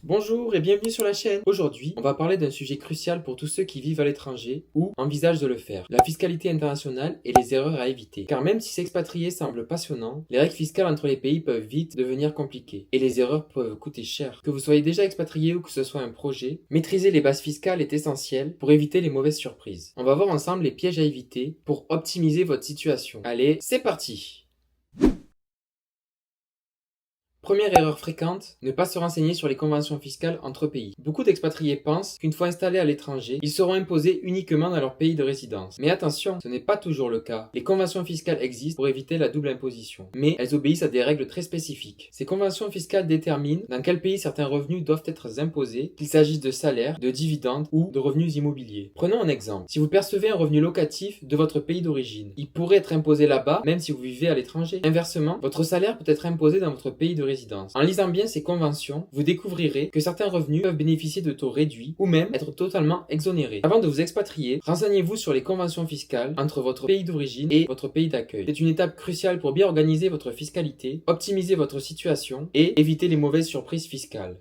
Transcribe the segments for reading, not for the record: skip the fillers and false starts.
Bonjour et bienvenue sur la chaîne. Aujourd'hui, on va parler d'un sujet crucial pour tous ceux qui vivent à l'étranger ou envisagent de le faire. La fiscalité internationale et les erreurs à éviter. Car même si s'expatrier semble passionnant, les règles fiscales entre les pays peuvent vite devenir compliquées. Et les erreurs peuvent coûter cher. Que vous soyez déjà expatrié ou que ce soit un projet, maîtriser les bases fiscales est essentiel pour éviter les mauvaises surprises. On va voir ensemble les pièges à éviter pour optimiser votre situation. Allez, c'est parti! Première erreur fréquente, ne pas se renseigner sur les conventions fiscales entre pays. Beaucoup d'expatriés pensent qu'une fois installés à l'étranger, ils seront imposés uniquement dans leur pays de résidence. Mais attention, ce n'est pas toujours le cas. Les conventions fiscales existent pour éviter la double imposition, mais elles obéissent à des règles très spécifiques. Ces conventions fiscales déterminent dans quel pays certains revenus doivent être imposés, qu'il s'agisse de salaires, de dividendes ou de revenus immobiliers. Prenons un exemple. Si vous percevez un revenu locatif de votre pays d'origine, il pourrait être imposé là-bas même si vous vivez à l'étranger. Inversement, votre salaire peut être imposé dans votre pays de résidence. En lisant bien ces conventions, vous découvrirez que certains revenus peuvent bénéficier de taux réduits ou même être totalement exonérés. Avant de vous expatrier, renseignez-vous sur les conventions fiscales entre votre pays d'origine et votre pays d'accueil. C'est une étape cruciale pour bien organiser votre fiscalité, optimiser votre situation et éviter les mauvaises surprises fiscales.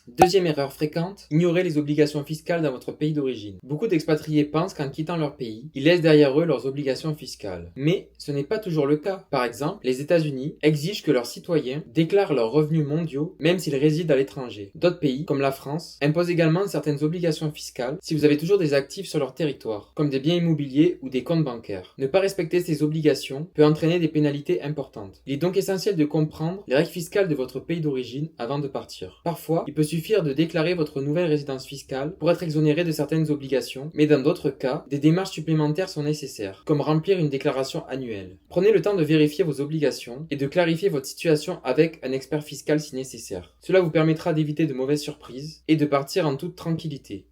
Deuxième erreur fréquente, ignorer les obligations fiscales dans votre pays d'origine. Beaucoup d'expatriés pensent qu'en quittant leur pays, ils laissent derrière eux leurs obligations fiscales. Mais ce n'est pas toujours le cas. Par exemple, les États-Unis exigent que leurs citoyens déclarent leurs revenus mondiaux même s'ils résident à l'étranger. D'autres pays, comme la France, imposent également certaines obligations fiscales si vous avez toujours des actifs sur leur territoire, comme des biens immobiliers ou des comptes bancaires. Ne pas respecter ces obligations peut entraîner des pénalités importantes. Il est donc essentiel de comprendre les règles fiscales de votre pays d'origine avant de partir. Parfois, il peut suffire de déclarer votre nouvelle résidence fiscale pour être exonéré de certaines obligations, mais dans d'autres cas, des démarches supplémentaires sont nécessaires, comme remplir une déclaration annuelle. Prenez le temps de vérifier vos obligations et de clarifier votre situation avec un expert fiscal si nécessaire. Cela vous permettra d'éviter de mauvaises surprises et de partir en toute tranquillité.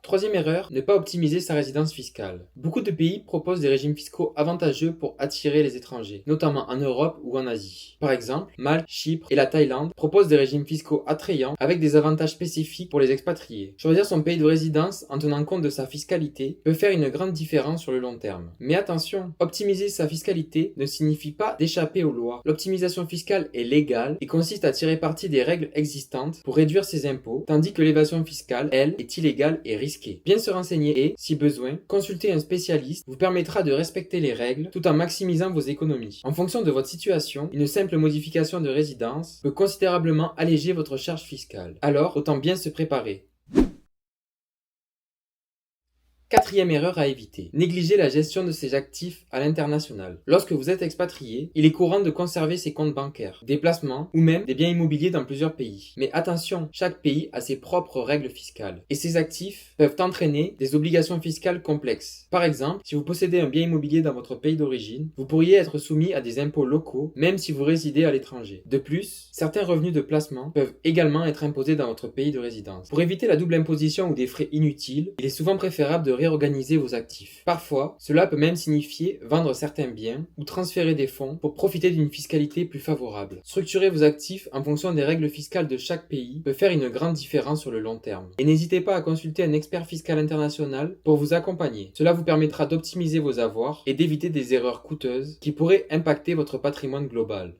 Troisième erreur, ne pas optimiser sa résidence fiscale. Beaucoup de pays proposent des régimes fiscaux avantageux pour attirer les étrangers, notamment en Europe ou en Asie. Par exemple, Malte, Chypre et la Thaïlande proposent des régimes fiscaux attrayants avec des avantages spécifiques pour les expatriés. Choisir son pays de résidence en tenant compte de sa fiscalité peut faire une grande différence sur le long terme. Mais attention, optimiser sa fiscalité ne signifie pas d'échapper aux lois. L'optimisation fiscale est légale et consiste à tirer parti des règles existantes pour réduire ses impôts, tandis que l'évasion fiscale, elle, est illégale et risquée. Bien se renseigner et, si besoin, consulter un spécialiste vous permettra de respecter les règles tout en maximisant vos économies. En fonction de votre situation, une simple modification de résidence peut considérablement alléger votre charge fiscale. Alors, autant bien se préparer. Quatrième erreur à éviter, négliger la gestion de ses actifs à l'international. Lorsque vous êtes expatrié, il est courant de conserver ses comptes bancaires, des placements ou même des biens immobiliers dans plusieurs pays. Mais attention, chaque pays a ses propres règles fiscales et ces actifs peuvent entraîner des obligations fiscales complexes. Par exemple, si vous possédez un bien immobilier dans votre pays d'origine, vous pourriez être soumis à des impôts locaux même si vous résidez à l'étranger. De plus, certains revenus de placement peuvent également être imposés dans votre pays de résidence. Pour éviter la double imposition ou des frais inutiles, il est souvent préférable de réorganiser vos actifs. Parfois, cela peut même signifier vendre certains biens ou transférer des fonds pour profiter d'une fiscalité plus favorable. Structurer vos actifs en fonction des règles fiscales de chaque pays peut faire une grande différence sur le long terme. Et n'hésitez pas à consulter un expert fiscal international pour vous accompagner. Cela vous permettra d'optimiser vos avoirs et d'éviter des erreurs coûteuses qui pourraient impacter votre patrimoine global.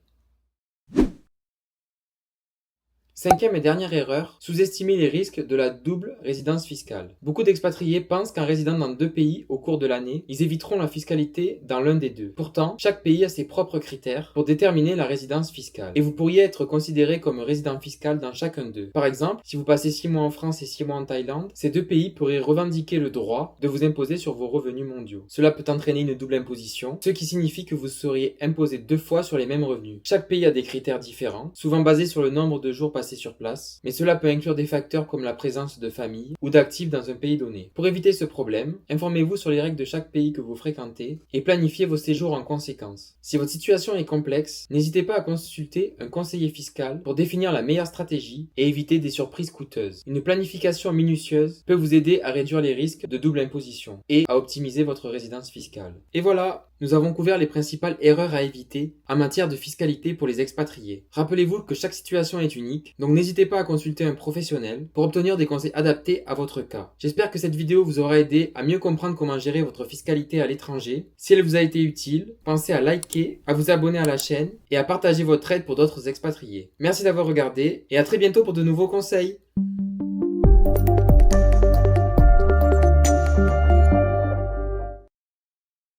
Cinquième et dernière erreur, sous-estimer les risques de la double résidence fiscale. Beaucoup d'expatriés pensent qu'en résidant dans deux pays au cours de l'année, ils éviteront la fiscalité dans l'un des deux. Pourtant, chaque pays a ses propres critères pour déterminer la résidence fiscale. Et vous pourriez être considéré comme résident fiscal dans chacun d'eux. Par exemple, si vous passez 6 mois en France et 6 mois en Thaïlande, ces deux pays pourraient revendiquer le droit de vous imposer sur vos revenus mondiaux. Cela peut entraîner une double imposition, ce qui signifie que vous seriez imposé 2 fois sur les mêmes revenus. Chaque pays a des critères différents, souvent basés sur le nombre de jours passés sur place, mais cela peut inclure des facteurs comme la présence de famille ou d'actifs dans un pays donné. Pour éviter ce problème, informez-vous sur les règles de chaque pays que vous fréquentez et planifiez vos séjours en conséquence. Si votre situation est complexe, n'hésitez pas à consulter un conseiller fiscal pour définir la meilleure stratégie et éviter des surprises coûteuses. Une planification minutieuse peut vous aider à réduire les risques de double imposition et à optimiser votre résidence fiscale. Et voilà, nous avons couvert les principales erreurs à éviter en matière de fiscalité pour les expatriés. Rappelez-vous que chaque situation est unique, Donc n'hésitez pas à consulter un professionnel pour obtenir des conseils adaptés à votre cas. J'espère que cette vidéo vous aura aidé à mieux comprendre comment gérer votre fiscalité à l'étranger. Si elle vous a été utile, pensez à liker, à vous abonner à la chaîne et à partager votre aide pour d'autres expatriés. Merci d'avoir regardé et à très bientôt pour de nouveaux conseils.